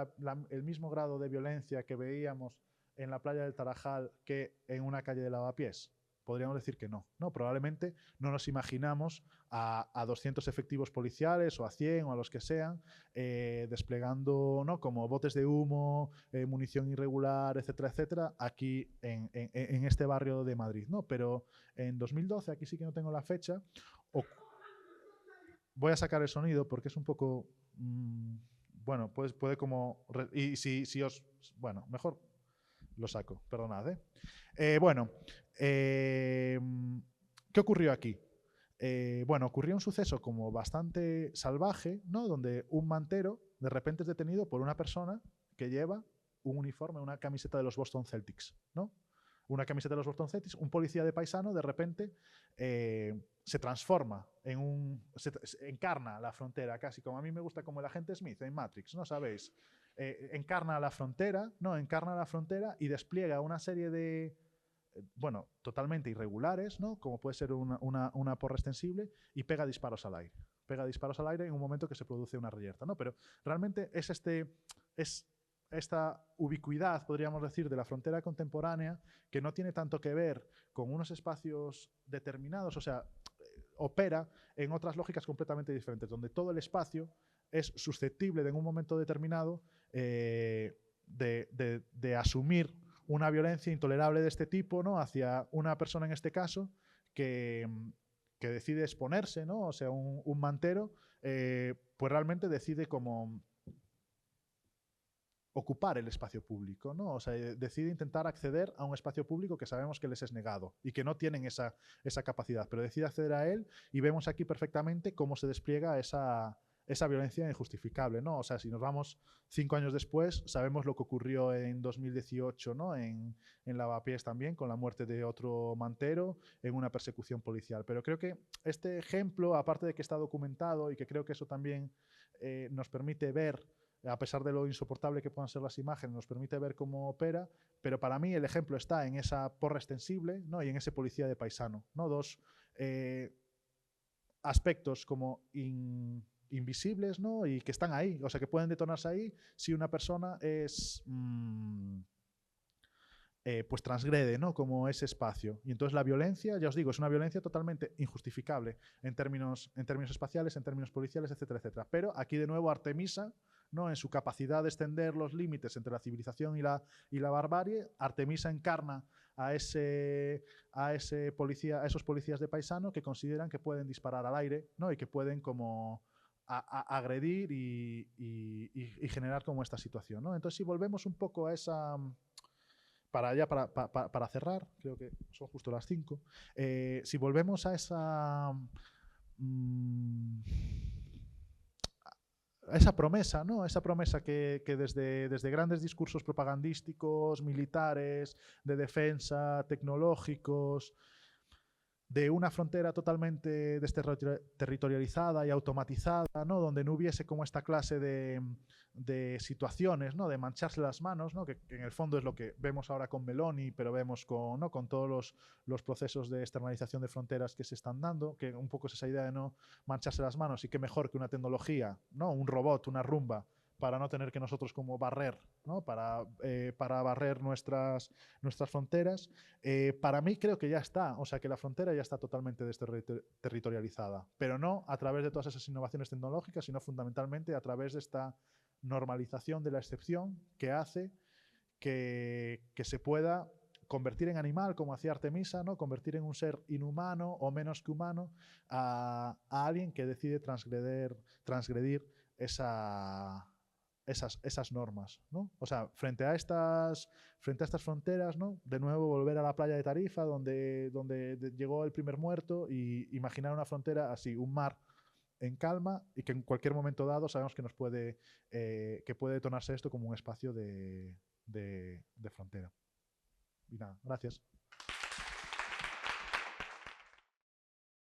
el mismo grado de violencia que veíamos en la playa del Tarajal que en una calle de Lavapiés? Podríamos decir que no, ¿no? Probablemente no nos imaginamos a 200 efectivos policiales o a 100 o a los que sean desplegando, ¿no? Como botes de humo, munición irregular, etcétera, etcétera, aquí en este barrio de Madrid, ¿no? Pero en 2012, aquí sí que no tengo la fecha, voy a sacar el sonido porque es un poco bueno, puede como... Y si os... Bueno, mejor lo saco, perdonad. Bueno, ¿qué ocurrió aquí? Bueno, ocurrió un suceso como bastante salvaje, ¿no? Donde un mantero de repente es detenido por una persona que lleva un uniforme, una camiseta de los Boston Celtics, ¿no? Una camiseta de los Boston Celtics, un policía de paisano de repente se transforma se encarna la frontera, casi como a mí me gusta como el agente Smith en Matrix, ¿no? ¿Sabéis? Encarna la frontera, ¿no? Encarna la frontera y despliega una serie de, bueno, totalmente irregulares, ¿no? Como puede ser una porra extensible, y pega disparos al aire. Pega disparos al aire en un momento que se produce una reyerta, ¿no? Pero realmente es esta ubicuidad, podríamos decir, de la frontera contemporánea, que no tiene tanto que ver con unos espacios determinados, o sea, opera en otras lógicas completamente diferentes, donde todo el espacio es susceptible de en un momento determinado de asumir una violencia intolerable de este tipo, ¿no? Hacia una persona en este caso que, que decide exponerse, ¿no? O sea, un mantero, pues realmente decide como ocupar el espacio público, ¿no? O sea, decide intentar acceder a un espacio público que sabemos que les es negado y que no tienen esa capacidad, pero decide acceder a él, y vemos aquí perfectamente cómo se despliega esa violencia injustificable, ¿no? O sea, si nos vamos 5 años después, sabemos lo que ocurrió en 2018, ¿no? En Lavapiés también, con la muerte de otro mantero en una persecución policial. Pero creo que este ejemplo, aparte de que está documentado y que creo que eso también nos permite ver, a pesar de lo insoportable que puedan ser las imágenes, nos permite ver cómo opera, pero para mí el ejemplo está en esa porra extensible, ¿no? Y en ese policía de paisano, ¿no? Dos aspectos como invisibles, ¿no? Y que están ahí, o sea, que pueden detonarse ahí si una persona es... pues transgrede, ¿no? Como ese espacio. Y entonces la violencia, ya os digo, es una violencia totalmente injustificable en términos espaciales, en términos policiales, etcétera, etcétera. Pero aquí de nuevo Artemisa, ¿no? En su capacidad de extender los límites entre la civilización y la barbarie, Artemisa encarna a ese policía, a esos policías de paisano que consideran que pueden disparar al aire, ¿no? Y que pueden como agredir y generar como esta situación, ¿no? Entonces, si volvemos un poco a esa... Para cerrar, creo que son justo las 5. Si volvemos a mm, esa promesa, ¿no? Esa promesa que desde grandes discursos propagandísticos, militares, de defensa, tecnológicos, de una frontera totalmente desterritorializada y automatizada, ¿no? Donde no hubiese como esta clase de situaciones, ¿no? De mancharse las manos, ¿no? Que en el fondo es lo que vemos ahora con Meloni, pero vemos con, ¿no? Con todos los procesos de externalización de fronteras que se están dando, que un poco es esa idea de no mancharse las manos, y qué mejor que una tecnología, ¿no? Un robot, una rumba, para no tener que nosotros como barrer, ¿no? Para barrer nuestras fronteras. Para mí creo que ya está, o sea que la frontera ya está totalmente desterritorializada, pero no a través de todas esas innovaciones tecnológicas, sino fundamentalmente a través de esta normalización de la excepción que hace que se pueda convertir en animal, como hacía Artemisa, ¿no? Convertir en un ser inhumano o menos que humano a alguien que decide transgredir esas normas, ¿no? O sea, frente a estas fronteras, ¿no? De nuevo volver a la playa de Tarifa, donde llegó el primer muerto, y imaginar una frontera así, un mar en calma, y que en cualquier momento dado sabemos que que puede detonarse esto como un espacio de frontera. Y nada, gracias.